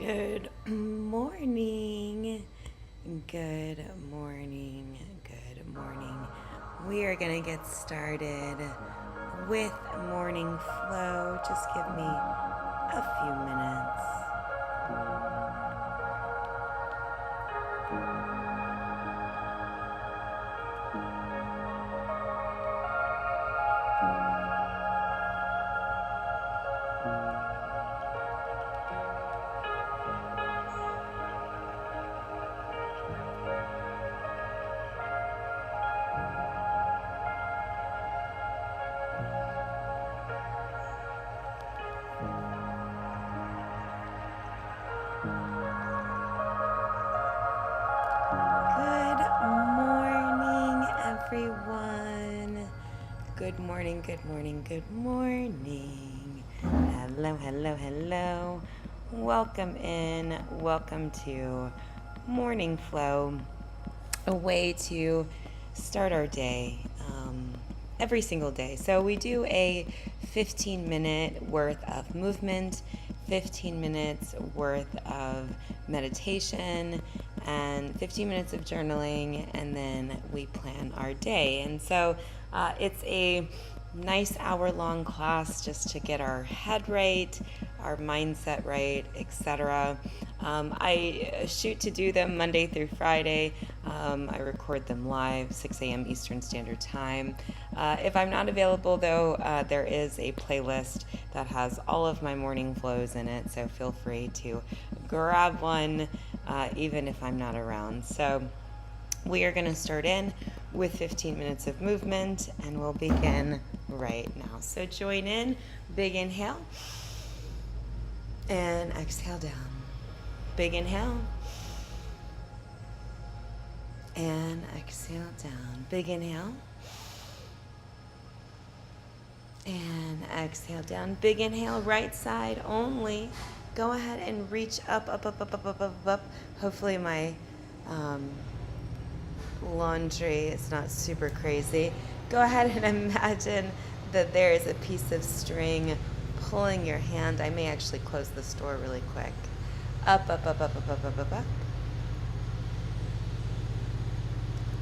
Good morning. Good morning. Good morning. We are going to get started with morning flow. Just give me a few minutes. Good morning, everyone. Good morning, good morning, good morning. Hello, hello, hello. Welcome in. Welcome to Morning Flow, a way to start our day every single day. So we do a 15-minute worth of movement, 15 minutes worth of meditation, and 15 minutes of journaling, and then we plan our day. And so it's a nice hour-long class just to get our head right, our mindset right, etc. I shoot to do them Monday through Friday. I record them live, 6 a.m. Eastern Standard Time. If I'm not available, though, there is a playlist that has all of my morning flows in it, so feel free to grab one even if I'm not around. So we are going to start in with 15 minutes of movement, and we'll begin right now. So join in, big inhale, and exhale down. Big inhale, and exhale down. Big inhale, and exhale down. Big inhale, right side only. Go ahead and reach up, up, up, up, up, up, up, up. Hopefully my laundry is not super crazy. Go ahead and imagine that there is a piece of string pulling your hand. I may actually close this door really quick. Up, up, up, up, up, up, up, up, up.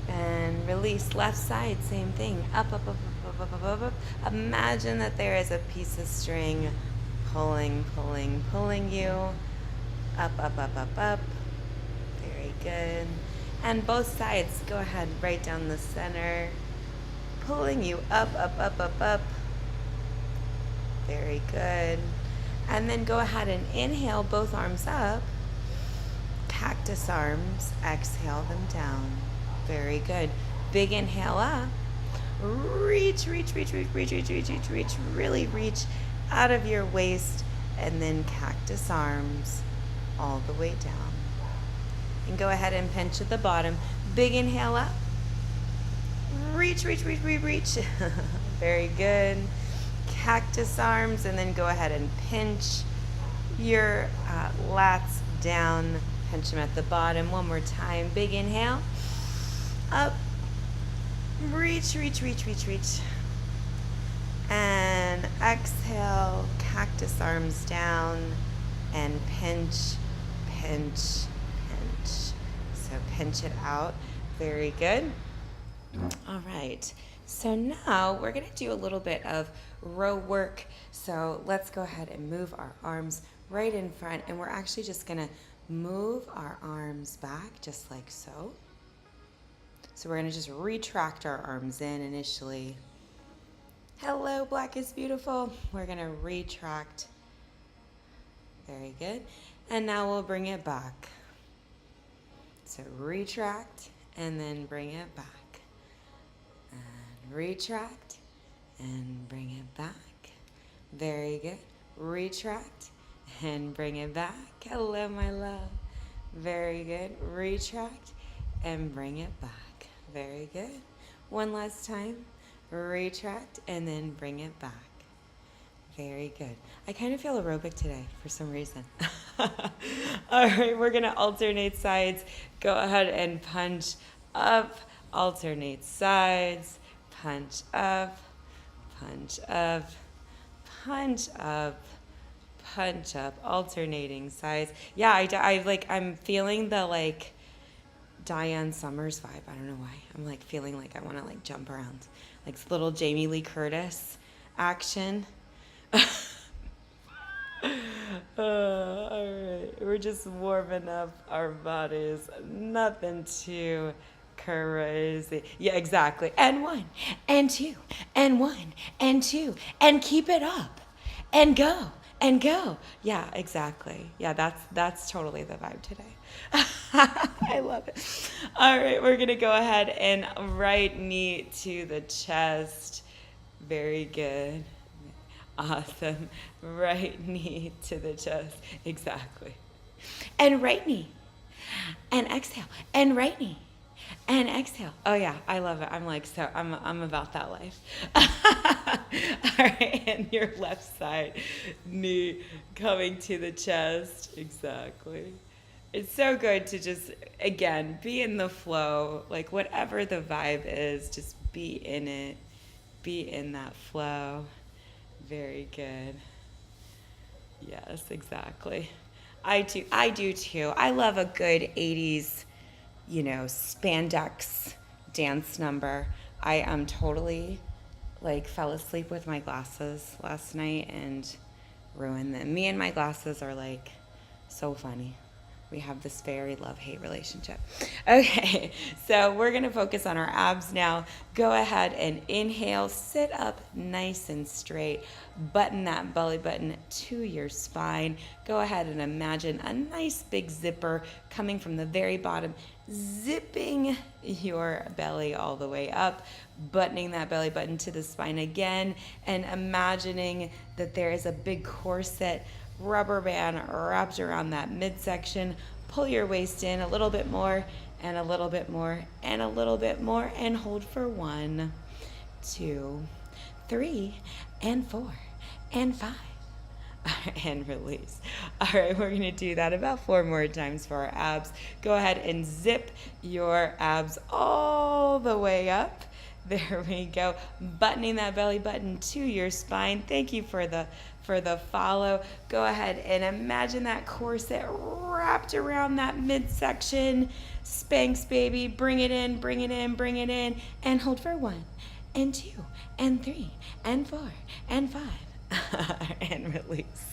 And release. Left side, same thing. Up, up, up, up, up, up, up, up. Imagine that there is a piece of string pulling, pulling, pulling you. Up, up, up, up, up. Very good. And both sides, go ahead, right down the center, pulling you up, up, up, up, up. Very good. And then go ahead and inhale, both arms up. Cactus arms, exhale them down. Very good. Big inhale up. Reach, reach, reach, reach, reach, reach, reach, reach, reach. Really reach out of your waist, and then cactus arms all the way down. And go ahead and pinch at the bottom. Big inhale up. Reach, reach, reach, reach, reach. Very good. Cactus arms, and then go ahead and pinch your lats down. Pinch them at the bottom. One more time. Big inhale. Up. Reach, reach, reach, reach, reach. And exhale. Cactus arms down. And pinch, pinch, pinch. So pinch it out. Very good. All right. So now we're going to do a little bit of row work. So let's go ahead and move our arms right in front. And we're actually just going to move our arms back just like so. So we're going to just retract our arms in initially. Hello, Black is Beautiful. We're going to retract. Very good. And now we'll bring it back. So retract and then bring it back. And retract and bring it back. Very good. Retract and bring it back. Hello, my love. Very good. Retract and bring it back. Very good. One last time. Retract and then bring it back. Very good. I kind of feel aerobic today for some reason. All right, we're going to alternate sides. Go ahead and punch up. Alternate sides. Punch up. Punch up. Punch up. punch up, alternating sides. Yeah, I'm feeling the like Diane Summers vibe. I don't know why. I'm like feeling like I want to like jump around, like little Jamie Lee Curtis action. All right, we're just warming up our bodies. Nothing too crazy. Yeah, exactly. And one, and two, and one, and two, and keep it up, and go, and go. Yeah, exactly. Yeah, that's totally the vibe today. I love it. All right, we're gonna go ahead and right knee to the chest. Very good. Awesome. Right knee to the chest. Exactly. And right knee. And exhale. And right knee. And exhale. Oh yeah, I love it. I'm like, so I'm about that life. All right, and your left side knee coming to the chest. Exactly. It's so good to just, again, be in the flow. Like whatever the vibe is, just be in it. Be in that flow. Very good. Yes, exactly. I do too. I love a good 80s, spandex dance number. I totally like fell asleep with my glasses last night and ruined them. Me and my glasses are like so funny. We have this very love-hate relationship. Okay, so we're gonna focus on our abs now. Go ahead and inhale, sit up nice and straight. Button that belly button to your spine. Go ahead and imagine a nice big zipper coming from the very bottom, zipping your belly all the way up, buttoning that belly button to the spine again, and imagining that there is a big corset rubber band wrapped around that midsection. Pull your waist in a little bit more, and a little bit more, and a little bit more, and hold for 1, 2, 3, and 4, and 5. And release. All right, we're going to do that about 4 more times for our abs. Go ahead and zip your abs all the way up. There we go. Buttoning that belly button to your spine. Thank you for the follow. Go ahead and imagine that corset wrapped around that midsection. Spanx, baby. Bring it in, bring it in, bring it in. And hold for 1, and 2, and 3, and 4, and 5. And release.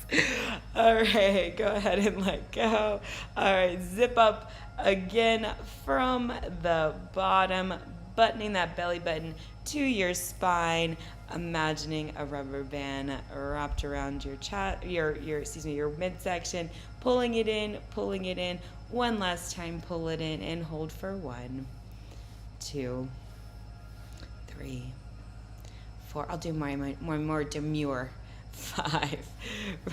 All right, go ahead and let go. All right, zip up again from the bottom, buttoning that belly button to your spine, imagining a rubber band wrapped around your your midsection, pulling it in, pulling it in. One last time, pull it in and hold for 1, 2, 3, 4. I'll do my more demure. 5,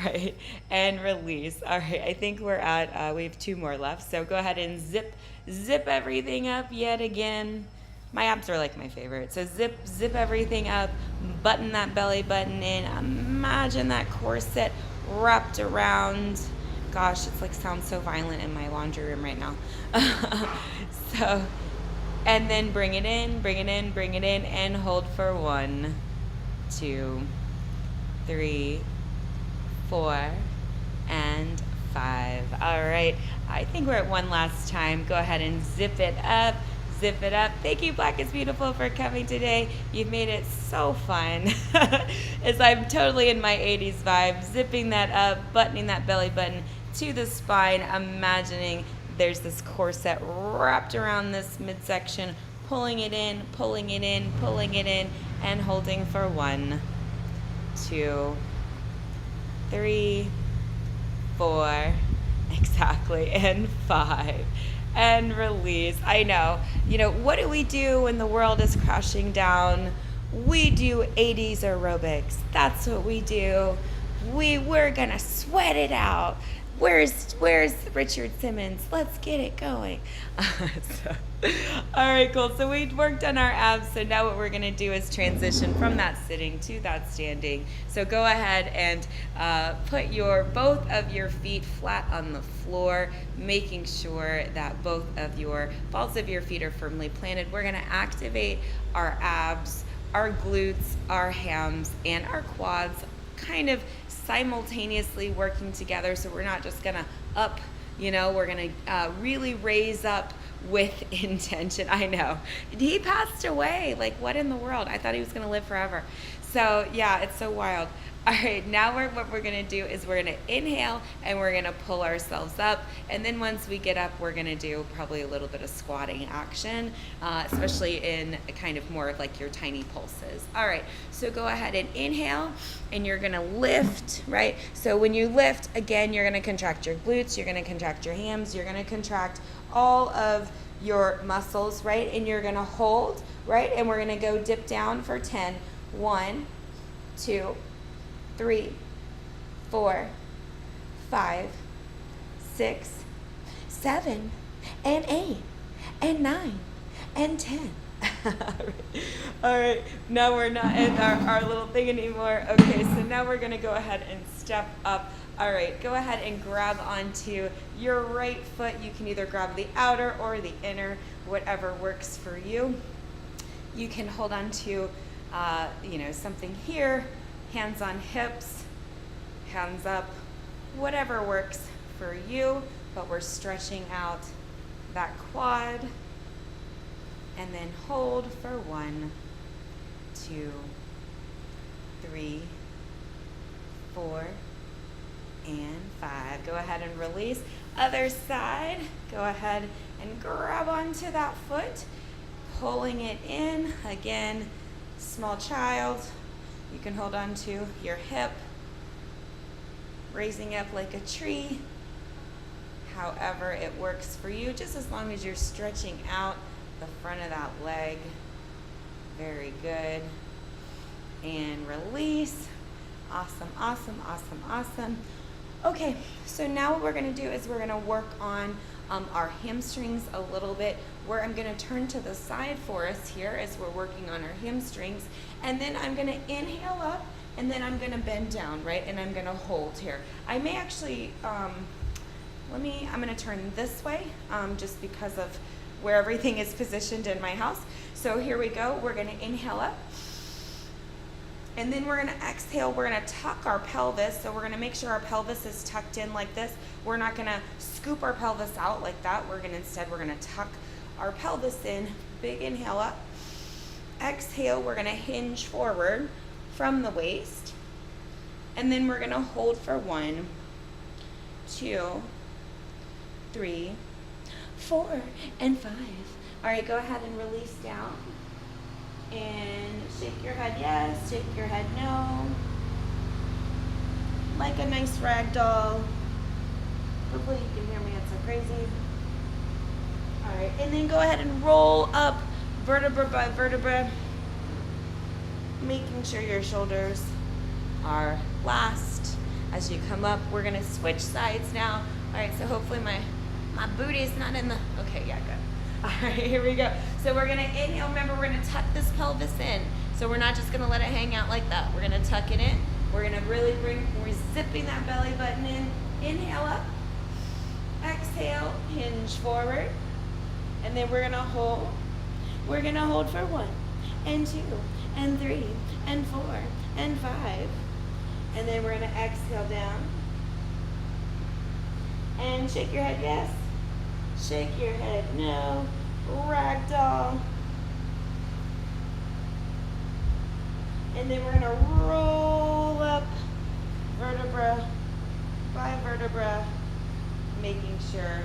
right? And release. All right, I think we're at, we have 2 more left. So go ahead and zip everything up yet again. My abs are like my favorite. So zip everything up, button that belly button in. Imagine that corset wrapped around. Gosh, it's like sounds so violent in my laundry room right now. So, and then bring it in, bring it in, bring it in, and hold for 1, 2, 3, 4, and 5. All right, I think we're at 1 last time. Go ahead and zip it up. Zip it up. Thank you, Black is Beautiful, for coming today. You've made it so fun. As I'm totally in my 80s vibe, zipping that up, buttoning that belly button to the spine, imagining there's this corset wrapped around this midsection, pulling it in, pulling it in, pulling it in, and holding for 1, 2, 3, 4, exactly, and 5. And release. I know. What do we do when the world is crashing down? We do 80s aerobics. That's what we do. We're gonna sweat it out. Where's Richard Simmons? Let's get it going. All right, cool. So we worked on our abs. So now what we're going to do is transition from that sitting to that standing. So go ahead and put both of your feet flat on the floor, making sure that both of your balls of your feet are firmly planted. We're going to activate our abs, our glutes, our hams, and our quads kind of simultaneously working together. So we're not just gonna up, we're gonna really raise up with intention. I know. He passed away. Like, what in the world? I thought he was gonna live forever. So yeah, it's so wild. All right, now what we're gonna do is we're gonna inhale and we're gonna pull ourselves up. And then once we get up, we're gonna do probably a little bit of squatting action, especially in kind of more of like your tiny pulses. All right, so go ahead and inhale and you're gonna lift, right? So when you lift, again, you're gonna contract your glutes, you're gonna contract your hams, you're gonna contract all of your muscles, right? And you're gonna hold, right? And we're gonna go dip down for 10. 1, 2, 3, 4, 5, 6, 7, and 8, and 9, and 10. All right, now we're not in our little thing anymore. Okay, so now we're gonna go ahead and step up. All right, go ahead and grab onto your right foot. You can either grab the outer or the inner, whatever works for you. You can hold on to something here, hands on hips, hands up, whatever works for you, but we're stretching out that quad, and then hold for 1, 2, 3, 4, and 5. Go ahead and release. Other side, go ahead and grab onto that foot, pulling it in. Again, small child, you can hold on to your hip, raising up like a tree, however it works for you, just as long as you're stretching out the front of that leg. Very good. And release. Awesome, awesome, awesome, awesome. Okay, so now what we're going to do is we're going to work on our hamstrings a little bit, where I'm going to turn to the side for us here as we're working on our hamstrings, and then I'm going to inhale up, and then I'm going to bend down, right, and I'm going to hold here. I may actually, I'm going to turn this way just because of where everything is positioned in my house. So here we go. We're going to inhale up. And then we're going to exhale. We're going to tuck our pelvis. So we're going to make sure our pelvis is tucked in like this. We're not going to scoop our pelvis out like that. We're going to tuck our pelvis in. Big inhale up. Exhale, we're going to hinge forward from the waist. And then we're going to hold for 1, 2, 3, 4, and 5. All right, go ahead and release down. And shake your head yes, shake your head no. Like a nice rag doll. Hopefully you can hear me, it's so crazy. All right, and then go ahead and roll up vertebra by vertebra, making sure your shoulders are last. As you come up, we're gonna switch sides now. All right, so hopefully my booty is not in the, okay, yeah, good. All right, here we go. So we're gonna inhale. Remember, we're gonna tuck this pelvis in. So we're not just gonna let it hang out like that. We're gonna tuck it in. We're gonna really we're zipping that belly button in. Inhale up. Exhale, hinge forward. And then we're gonna hold. We're gonna hold for 1, and 2, and 3, and 4, and 5. And then we're gonna exhale down. And shake your head yes. Shake your head no. Ragdoll. And then we're gonna roll up vertebra by vertebra, making sure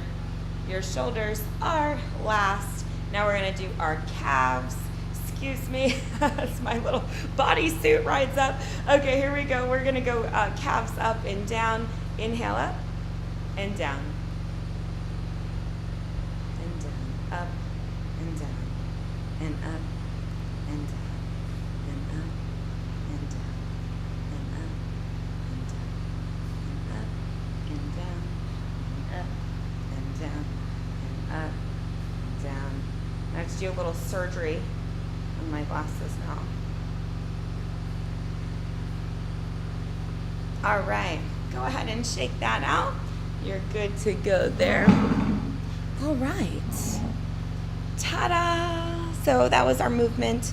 your shoulders are last. Now we're gonna do our calves. Excuse me, as my little bodysuit rides up. Okay, here we go. We're gonna go calves up and down. Inhale up and down. Up and down, and up and down, and up and down, and up and down, and up and down, and up and down, and up and down. I have to do a little surgery on my glasses now. All right, go ahead and shake that out. You're good to go there. All right. Ta-da! So that was our movement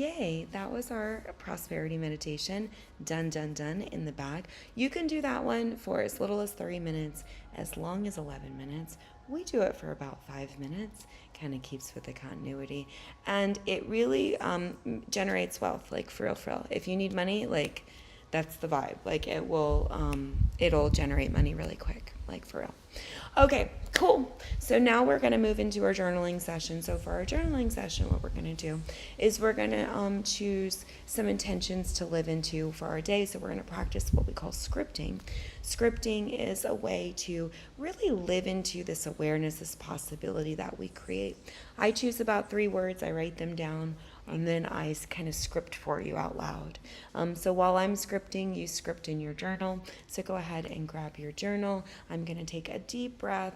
Yay, that was our prosperity meditation. Done, done, done in the bag. You can do that one for as little as 30 minutes, as long as 11 minutes. We do it for about 5 minutes, kind of keeps with the continuity. And it really generates wealth, like for real. If you need money, like that's the vibe. Like it'll generate money really quick, like for real. Okay, cool. So now we're going to move into our journaling session. So for our journaling session, what we're going to do is we're going to choose some intentions to live into for our day. So we're going to practice what we call scripting. Scripting is a way to really live into this awareness, this possibility that we create. I choose about 3 words. I write them down, and then I kind of script for you out loud. So while I'm scripting, you script in your journal. So go ahead and grab your journal. I'm going to take a deep breath.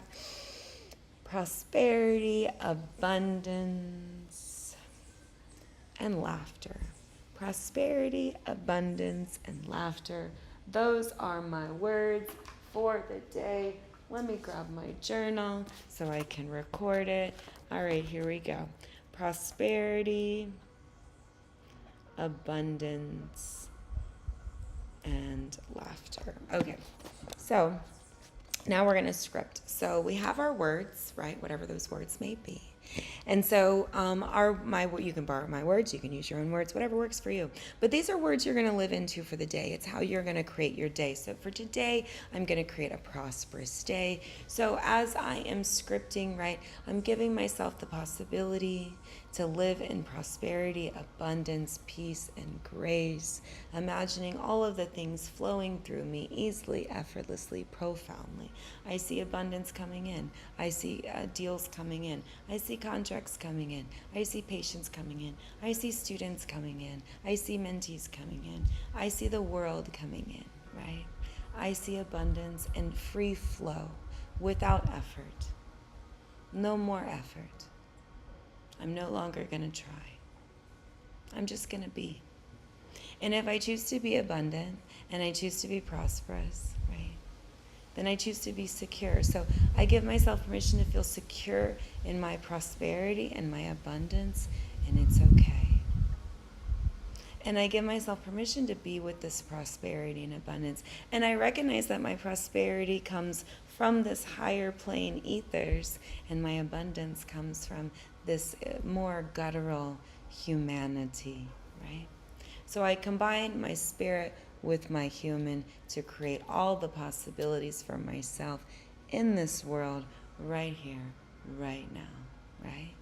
Prosperity, abundance, and laughter. Prosperity, abundance, and laughter. Those are my words for the day. Let me grab my journal so I can record it. All right, here we go. Prosperity, abundance, and laughter. Okay, so now we're going to script. So we have our words, right? Whatever those words may be. And so you can borrow my words, you can use your own words, whatever works for you. But these are words you're going to live into for the day. It's how you're going to create your day. So for today, I'm going to create a prosperous day. So as I am scripting, right, I'm giving myself the possibility to live in prosperity, abundance, peace, and grace, imagining all of the things flowing through me easily, effortlessly, profoundly. I see abundance coming in. I see deals coming in. I see contracts coming in. I see patients coming in. I see students coming in. I see mentees coming in. I see the world coming in, right? I see abundance and free flow without effort. No more effort. I'm no longer going to try. I'm just going to be. And if I choose to be abundant and I choose to be prosperous, right, then I choose to be secure. So I give myself permission to feel secure in my prosperity and my abundance, and it's okay. And I give myself permission to be with this prosperity and abundance. And I recognize that my prosperity comes from this higher plane ethers, and my abundance comes from this more guttural humanity, right? So I combine my spirit with my human to create all the possibilities for myself in this world right here, right now, right?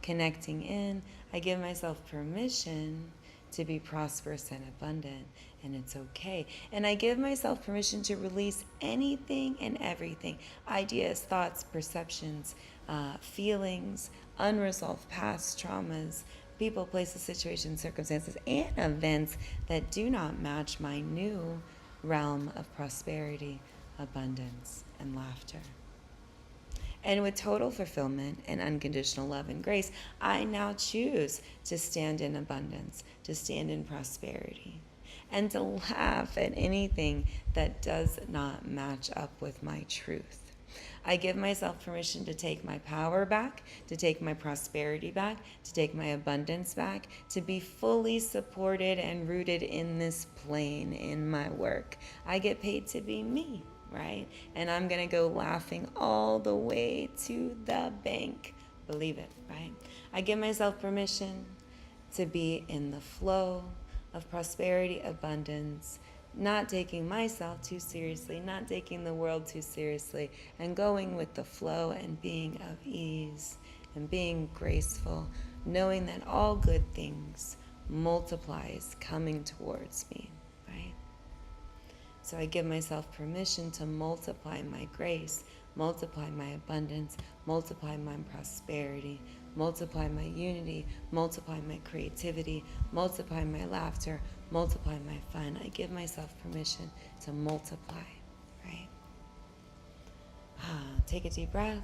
Connecting in, I give myself permission to be prosperous and abundant, and it's okay. And I give myself permission to release anything and everything, ideas, thoughts, perceptions, feelings, unresolved past traumas, people, places, situations, circumstances, and events that do not match my new realm of prosperity, abundance, and laughter. And with total fulfillment and unconditional love and grace, I now choose to stand in abundance, to stand in prosperity, and to laugh at anything that does not match up with my truth. I give myself permission to take my power back, to take my prosperity back, to take my abundance back, to be fully supported and rooted in this plane, in my work. I get paid to be me, right? And I'm going to go laughing all the way to the bank. Believe it, right? I give myself permission to be in the flow of prosperity, abundance, not taking myself too seriously, not taking the world too seriously, and going with the flow and being of ease and being graceful, knowing that all good things multiplies coming towards me, right? So I give myself permission to multiply my grace, multiply my abundance, multiply my prosperity, multiply my unity, multiply my creativity, multiply my laughter, multiply my fun. I give myself permission to multiply, right? Take a deep breath.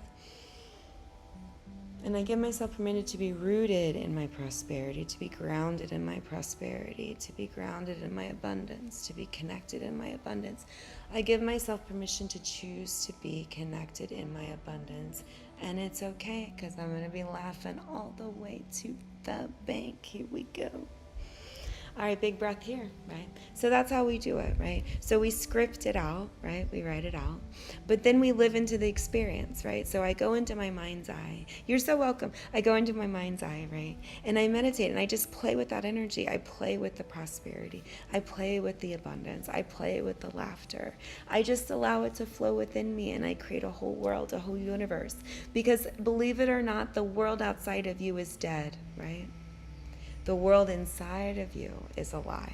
And I give myself permission to be rooted in my prosperity, to be grounded in my prosperity, to be grounded in my abundance, to be connected in my abundance. I give myself permission to choose to be connected in my abundance. And it's okay, because I'm going to be laughing all the way to the bank. Here we go. All right, big breath here, right? So that's how we do it, right? So we script it out, right? We write it out. But then we live into the experience, right? So I go into my mind's eye. You're so welcome. I go into my mind's eye, right? And I meditate and I just play with that energy. I play with the prosperity. I play with the abundance. I play with the laughter. I just allow it to flow within me and I create a whole world, a whole universe. Because believe it or not, the world outside of you is dead, right? The world inside of you is alive.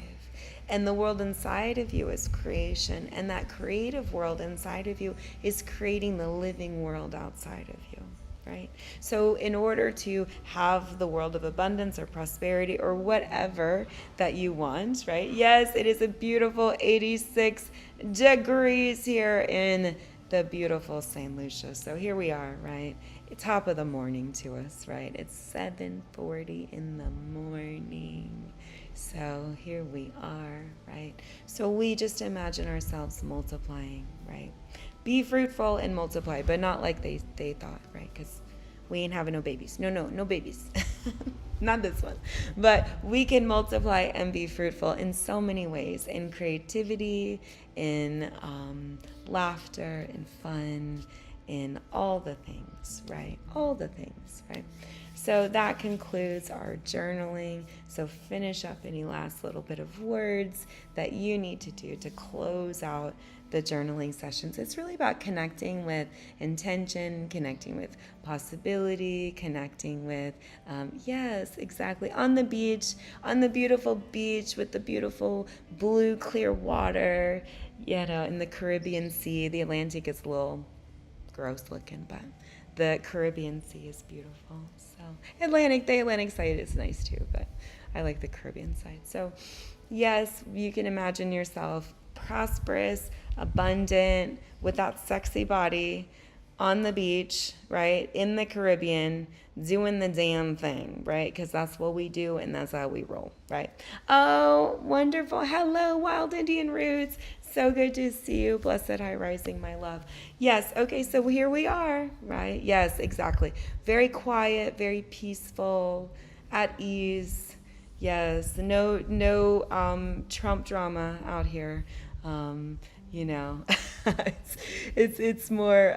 And the world inside of you is creation. And that creative world inside of you is creating the living world outside of you, right? So in order to have the world of abundance or prosperity or whatever that you want, right? Yes, it is a beautiful 86 degrees here in the beautiful St. Lucia. So here we are, right? Top of the morning to us, right? It's 7:40 in the morning. So here we are, right? So we just imagine ourselves multiplying, right? Be fruitful and multiply, but not like they thought, right? Because we ain't having no babies. No babies. Not this one. But we can multiply and be fruitful in so many ways, in creativity, in laughter, in fun, in all the things, right? All the things, right? So that concludes our journaling. So finish up any last little bit of words that you need to do to close out the journaling sessions. It's really about connecting with intention, connecting with possibility, connecting with, yes, exactly, on the beach, on the beautiful beach with the beautiful blue, clear water, in the Caribbean Sea. The Atlantic is a little gross looking, but the Caribbean Sea is beautiful. So the Atlantic side is nice too, but I like the Caribbean side. So yes, you can imagine yourself prosperous, abundant, with that sexy body on the beach, right, in the Caribbean, doing the damn thing, right? Because that's what we do and that's how we roll, right? Oh, wonderful. Hello, Wild Indian Roots. So good to see you. Blessed High Rising, my love. Yes, okay, so here we are, right? Yes, exactly. Very quiet, very peaceful, at ease. Yes, no Trump drama out here. It's more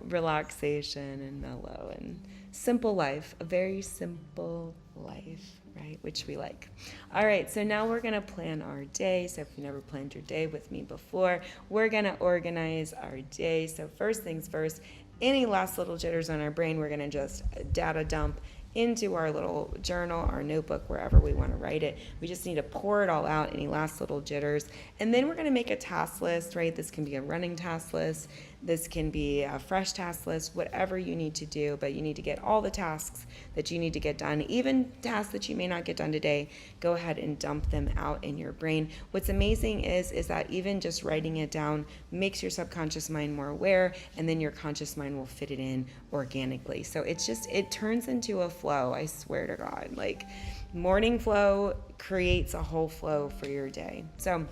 relaxation and mellow and simple life, a very simple life, right? Which we like. All right, so now we're gonna plan our day. So if you never planned your day with me before, we're gonna organize our day. So first things first, any last little jitters on our brain, we're gonna just data dump into our little journal, our notebook, wherever we want to write it. We just need to pour it all out, any last little jitters. And then we're going to make a task list, right? This can be a running task list. This can be a fresh task list, whatever you need to do, but you need to get all the tasks that you need to get done. Even tasks that you may not get done today, go ahead and dump them out in your brain. What's amazing is that even just writing it down makes your subconscious mind more aware, and then your conscious mind will fit it in organically. So it turns into a flow, I swear to God. Like, morning flow creates a whole flow for your day. So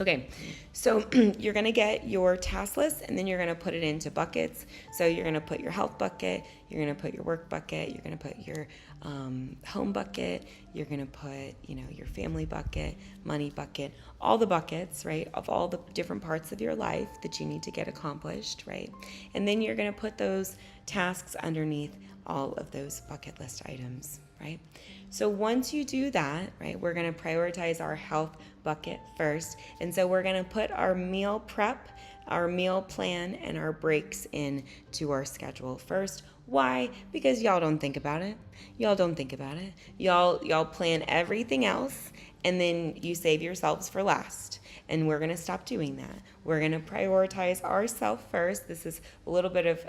okay, so you're going to get your task list and then you're going to put it into buckets. So you're going to put your health bucket, you're going to put your work bucket, you're going to put your home bucket, you're going to put, your family bucket, money bucket, all the buckets, right, of all the different parts of your life that you need to get accomplished, right? And then you're going to put those tasks underneath all of those bucket list items, right? So once you do that, right, we're going to prioritize our health bucket first. And so we're going to put our meal prep, our meal plan, and our breaks in to our schedule first. Why? Because y'all don't think about it. Y'all plan everything else, and then you save yourselves for last. And we're going to stop doing that. We're going to prioritize ourselves first. This is a little bit of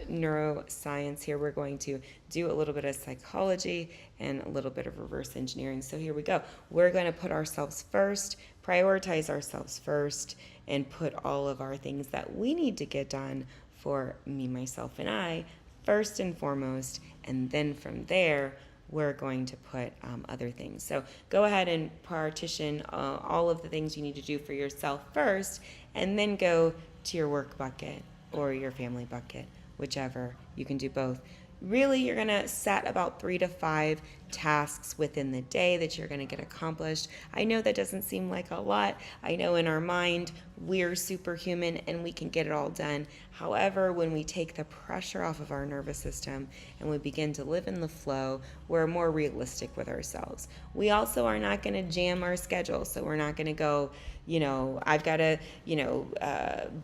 neuroscience here. We're going to do a little bit of psychology and a little bit of reverse engineering. So here we go. We're going to put ourselves first, prioritize ourselves first, and put all of our things that we need to get done for me, myself, and I first and foremost. And then from there, we're going to put other things. So go ahead and partition all of the things you need to do for yourself first, and then go to your work bucket or your family bucket, whichever. You can do both. really you're going to set about 3 to 5 tasks within the day that you're going to get accomplished. I know that doesn't seem like a lot. I know in our mind we're superhuman and we can get it all done. However, when we take the pressure off of our nervous system and we begin to live in the flow, we're more realistic with ourselves. We also are not going to jam our schedule. So we're not going to go, I've got to,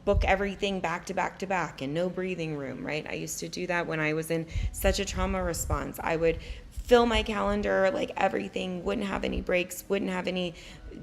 book everything back to back to back and no breathing room, right? I used to do that when I was in such a trauma response. I would fill my calendar, like everything, wouldn't have any breaks, wouldn't have any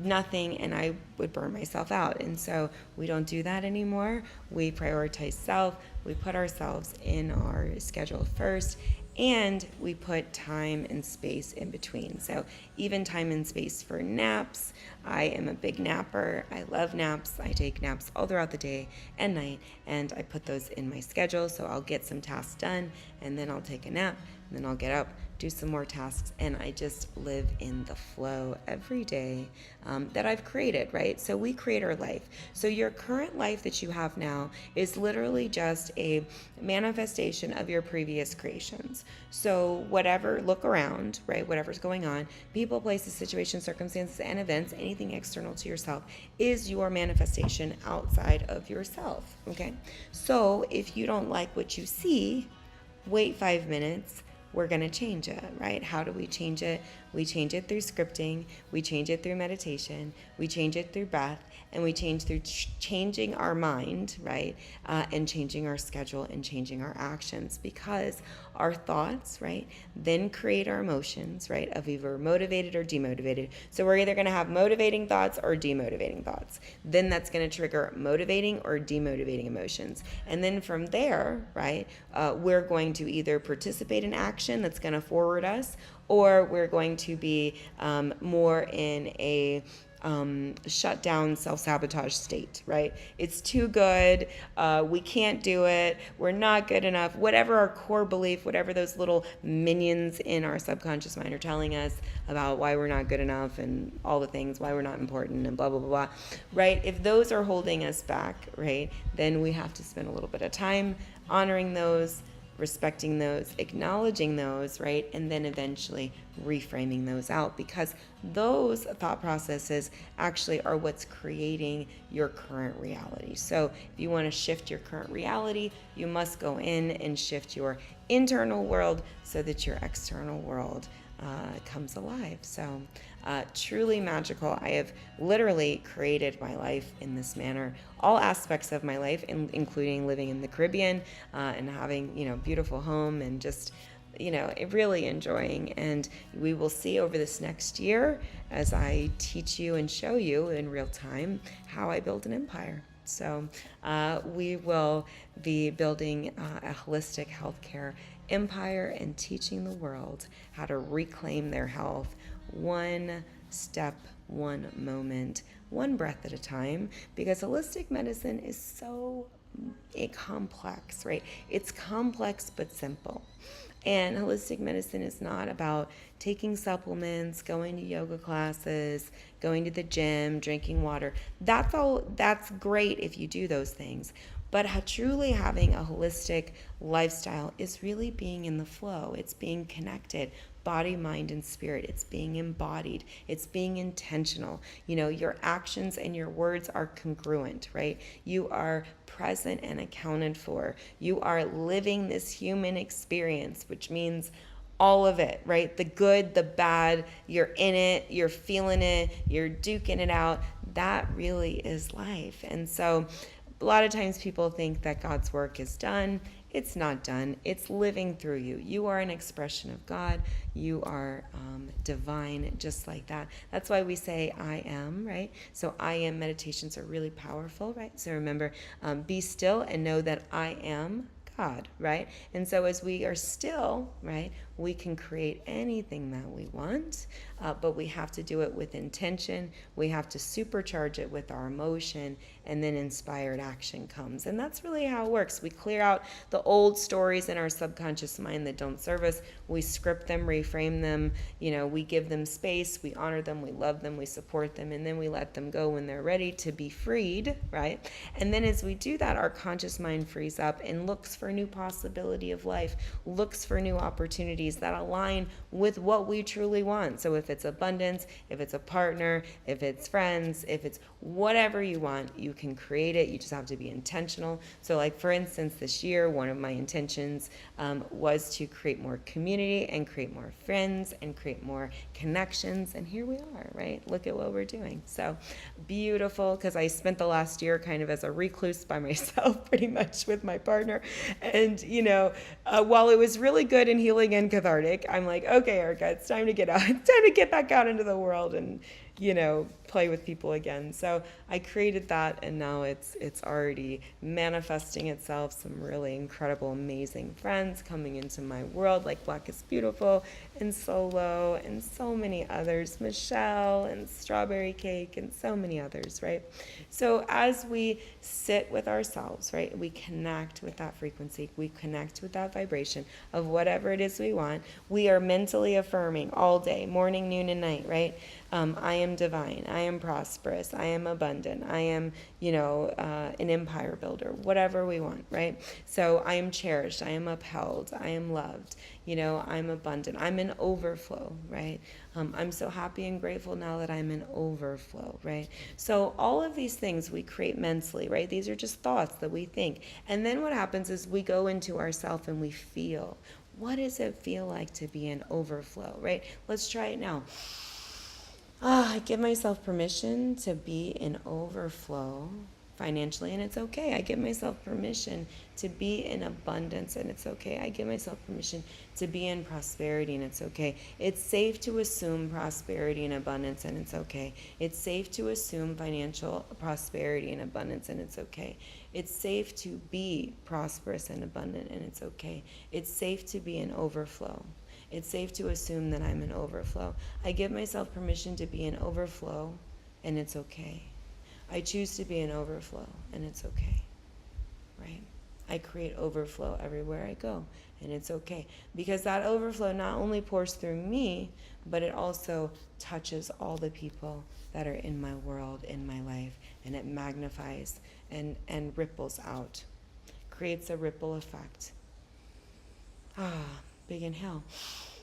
nothing, and I would burn myself out. And so we don't do that anymore. We prioritize self. We put ourselves in our schedule first, and we put time and space in between. So even time and space for naps. I am a big napper. I love naps. I take naps all throughout the day and night, and I put those in my schedule. So I'll get some tasks done, and then I'll take a nap, and then I'll get up, do some more tasks, and I just live in the flow every day that I've created, right? So we create our life. So your current life that you have now is literally just a manifestation of your previous creations. So whatever, look around, right? Whatever's going on, people, places, situations, circumstances, and events, anything external to yourself is your manifestation outside of yourself, okay? So if you don't like what you see, wait 5 minutes. We're going to change it, right? How do we change it? We change it through scripting. We change it through meditation. We change it through breath. And we change through changing our mind, right? And changing our schedule and changing our actions, because our thoughts, right, then create our emotions, right, of either motivated or demotivated. So we're either going to have motivating thoughts or demotivating thoughts. Then that's going to trigger motivating or demotivating emotions. And then from there, right, we're going to either participate in action that's going to forward us, or we're going to be more in a shut down, self-sabotage state, right? It's too good. We can't do it. We're not good enough. Whatever our core belief, whatever those little minions in our subconscious mind are telling us about why we're not good enough and all the things, why we're not important and blah, blah, blah, blah, right? If those are holding us back, right, then we have to spend a little bit of time honoring those, respecting those, acknowledging those, right? And then eventually reframing those out, because those thought processes actually are what's creating your current reality. So if you want to shift your current reality, you must go in and shift your internal world so that your external world comes alive. So truly magical. I have literally created my life in this manner, all aspects of my life, including living in the Caribbean and having, beautiful home and just, really enjoying. And we will see over this next year as I teach you and show you in real time how I built an empire. So we will be building a holistic healthcare empire and teaching the world how to reclaim their health one step, one moment, one breath at a time, because holistic medicine is so complex, right? It's complex but simple. And holistic medicine is not about taking supplements, going to yoga classes, going to the gym, drinking water. That's great if you do those things. But truly having a holistic lifestyle is really being in the flow. It's being connected, body, mind, and spirit. It's being embodied. It's being intentional. Your actions and your words are congruent, right? You are present and accounted for. You are living this human experience, which means all of it, right? The good, the bad, you're in it, you're feeling it, you're duking it out. That really is life. And so a lot of times people think that God's work is done. It's not done. It's living through you. You are an expression of God. You are divine, just like that. That's why we say I am, right? So I am meditations are really powerful, right? So remember, be still and know that I am God, right? And so as we are still, right, we can create anything that we want, but we have to do it with intention. We have to supercharge it with our emotion, and then inspired action comes. And that's really how it works. We clear out the old stories in our subconscious mind that don't serve us. We script them, reframe them, we give them space, we honor them, we love them, we support them, and then we let them go when they're ready to be freed, right? And then as we do that, our conscious mind frees up and looks for new possibility of life, looks for new opportunities that align with what we truly want. So if it's abundance, if it's a partner, if it's friends, if it's whatever you want, you can create it. You just have to be intentional. So like, for instance, this year, one of my intentions was to create more community and create more friends and create more connections. And here we are, right? Look at what we're doing. So beautiful, because I spent the last year kind of as a recluse by myself, pretty much with my partner. And, while it was really good and healing and cathartic, I'm like, okay, Erica, it's time to get out. It's time to get back out into the world and, play with people again. So I created that, and now it's already manifesting itself. Some really incredible, amazing friends coming into my world, like Black is Beautiful and Solo and so many others, Michelle and Strawberry Cake and so many others, right? So as we sit with ourselves, right, we connect with that frequency, we connect with that vibration of whatever it is we want. We are mentally affirming all day, morning, noon, and night, right? I am divine, I am prosperous, I am abundant, I am, an empire builder, whatever we want, right? So I am cherished, I am upheld, I am loved, I'm abundant, I'm in overflow, right? I'm so happy and grateful now that I'm in overflow, right? So all of these things we create mentally, right? These are just thoughts that we think. And then what happens is we go into ourself and we feel, what does it feel like to be in overflow, right? Let's try it now. I give myself permission to be in overflow financially, and it's okay. I give myself permission to be in abundance, and it's okay. I give myself permission to be in prosperity, and it's okay. It's safe to assume prosperity and abundance, and it's okay. It's safe to assume financial prosperity and abundance, and it's okay. It's safe to be prosperous and abundant, and it's okay. It's safe to be in overflow. It's safe to assume that I'm in overflow. I give myself permission to be in overflow, and it's okay. I choose to be in overflow, and it's okay, right? I create overflow everywhere I go, and it's okay. Because that overflow not only pours through me, but it also touches all the people that are in my world, in my life, and it magnifies and ripples out, creates a ripple effect. Big inhale.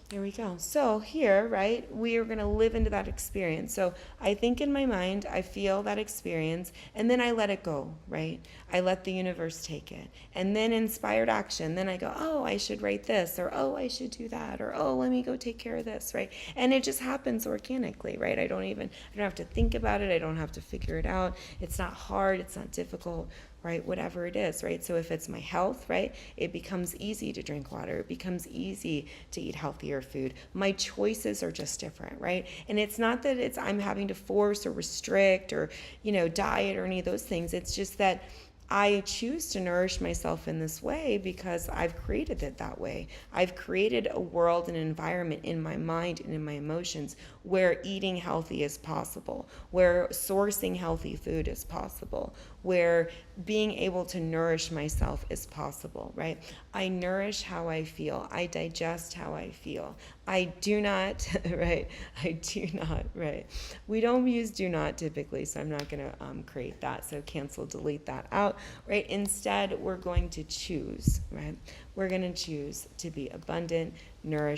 There we go. So here, right, we are going to live into that experience. So I think in my mind, I feel that experience, and then I let it go, right? I let the universe take it. And then inspired action, then I go, oh, I should write this, or oh, I should do that, or oh, let me go take care of this, right? And it just happens organically, right? I don't have to think about it. I don't have to figure it out. It's not hard. It's not difficult, right? Whatever it is, right? So if it's my health, right, it becomes easy to drink water. It becomes easy to eat healthier food. My choices are just different, right? And it's not that I'm having to force or restrict or, diet or any of those things. It's just that I choose to nourish myself in this way because I've created it that way. I've created a world and environment in my mind and in my emotions where eating healthy is possible, where sourcing healthy food is possible, where being able to nourish myself is possible, right? I nourish how I feel. I digest how I feel. I do not, right? I do not, right? We don't use do not typically, so I'm not going to create that. So cancel, delete that out, right? Instead, we're going to choose, right? We're going to choose to be abundant, we're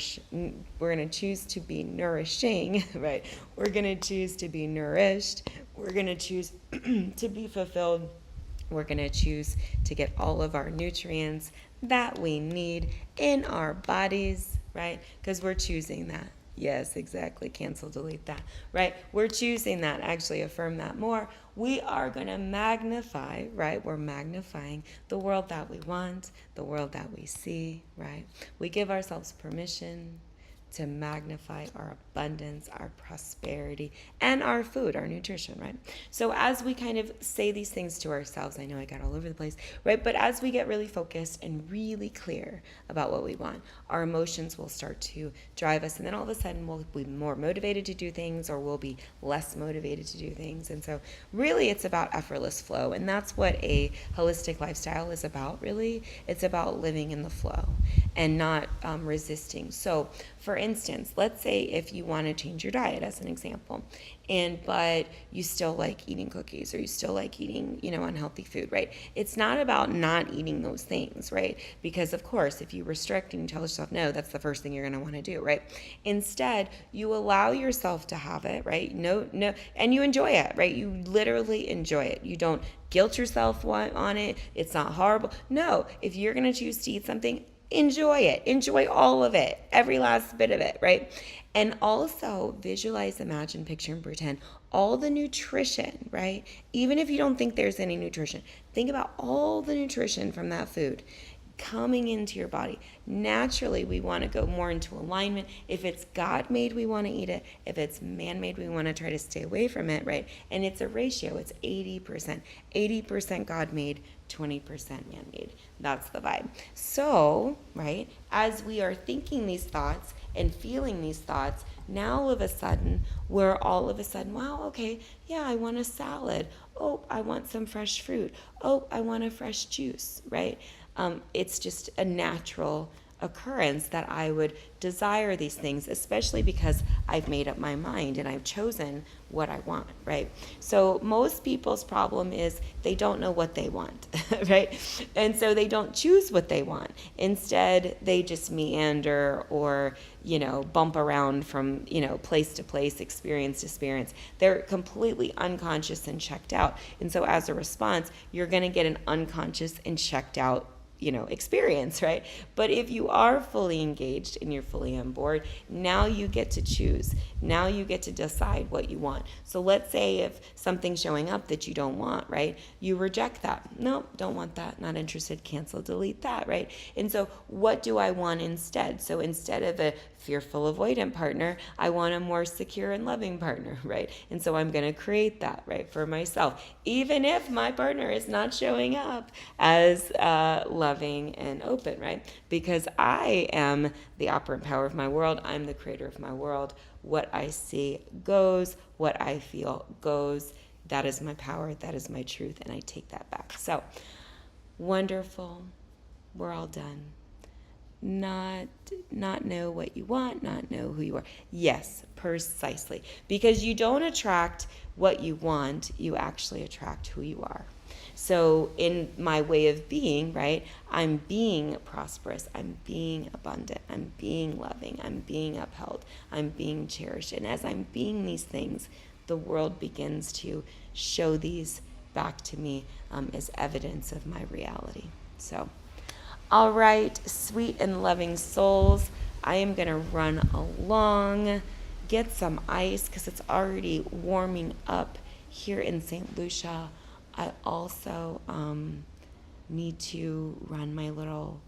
going to choose to be nourishing, right? We're going to choose to be nourished. We're going to choose to be fulfilled. We're going to choose to get all of our nutrients that we need in our bodies, right? Because we're choosing that. Yes, exactly. Cancel, delete that, right? We're choosing that. Actually, affirm that more. We are going to magnify, right? We're magnifying the world that we want, the world that we see, right? We give ourselves permission to magnify our abundance, our prosperity, and our food, our nutrition, right? So as we kind of say these things to ourselves, I know I got all over the place, right? But as we get really focused and really clear about what we want, our emotions will start to drive us, and then all of a sudden we'll be more motivated to do things, or we'll be less motivated to do things. And so really it's about effortless flow, and that's what a holistic lifestyle is about, really. It's about living in the flow and not resisting. So for instance, let's say if you want to change your diet, as an example, but you still like eating cookies, or you still like eating, unhealthy food, right? It's not about not eating those things, right? Because of course, if you restrict and you tell yourself no, that's the first thing you're going to want to do, right? Instead, you allow yourself to have it, right? No, and you enjoy it, right? You literally enjoy it. You don't guilt yourself on it. It's not horrible. No, if you're going to choose to eat something, enjoy it. Enjoy all of it, every last bit of it, right? And also visualize, imagine, picture, and pretend all the nutrition, right? Even if you don't think there's any nutrition, think about all the nutrition from that food coming into your body. Naturally, we want to go more into alignment. If it's God-made, we want to eat it. If it's man-made, we want to try to stay away from it, right? And it's a ratio. It's 80%. 80% God-made, 20% man-made. That's the vibe. So, right, as we are thinking these thoughts and feeling these thoughts, now all of a sudden, wow, okay, yeah, I want a salad. Oh, I want some fresh fruit. Oh, I want a fresh juice, right? It's just a natural occurrence that I would desire these things, especially because I've made up my mind and I've chosen what I want, right? So most people's problem is they don't know what they want, right? And so they don't choose what they want. Instead, they just meander or, bump around from, place to place, experience to experience. They're completely unconscious and checked out. And so as a response, you're going to get an unconscious and checked out experience, right? But if you are fully engaged and you're fully on board, now you get to choose. Now you get to decide what you want. So let's say if something's showing up that you don't want, right? You reject that. No, don't want that. Not interested. Cancel, delete that, right? And so what do I want instead? So instead of a fearful avoidant partner, I want a more secure and loving partner, right? And so I'm going to create that, right, for myself, even if my partner is not showing up as loving and open, right? Because I am the operant power of my world. I'm the creator of my world. What I see goes. What I feel goes. That is my power. That is my truth. And I take that back. So wonderful. We're all done. Not know what you want, not know who you are. Yes, precisely. Because you don't attract what you want, you actually attract who you are. So in my way of being, right, I'm being prosperous, I'm being abundant, I'm being loving, I'm being upheld, I'm being cherished. And as I'm being these things, the world begins to show these back to me as evidence of my reality. So, all right, sweet and loving souls, I am going to run along, get some ice because it's already warming up here in St. Lucia. I also need to run my little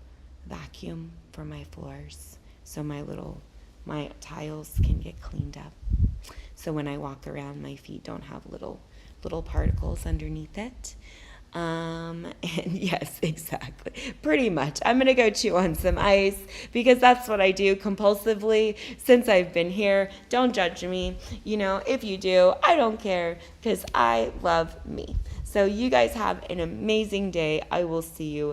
vacuum for my floors so my tiles can get cleaned up. So when I walk around, my feet don't have little particles underneath it. And yes, exactly. Pretty much. I'm going to go chew on some ice because that's what I do compulsively since I've been here. Don't judge me. If you do, I don't care because I love me. So you guys have an amazing day. I will see you